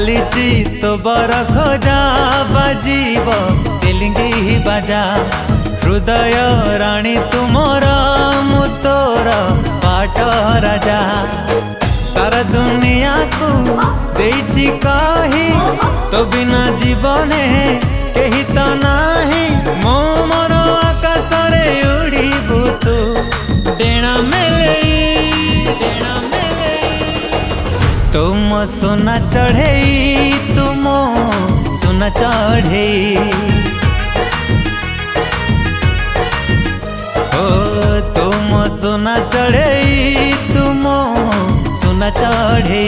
चलीची तो बर खोजा बाजीब तेलिंगी बाजा हृदय राणी तुमर मु तोर पाट राजा सारा दुनिया को देइची कही तो बिना जीवने कही तो नाही मो मोर आकाश रे उड़ीबू तू डेणा मेले तुम सोना चढ़े तुम सोना चढ़े ओ तुम सोना चढ़े तुम सोना चढ़े।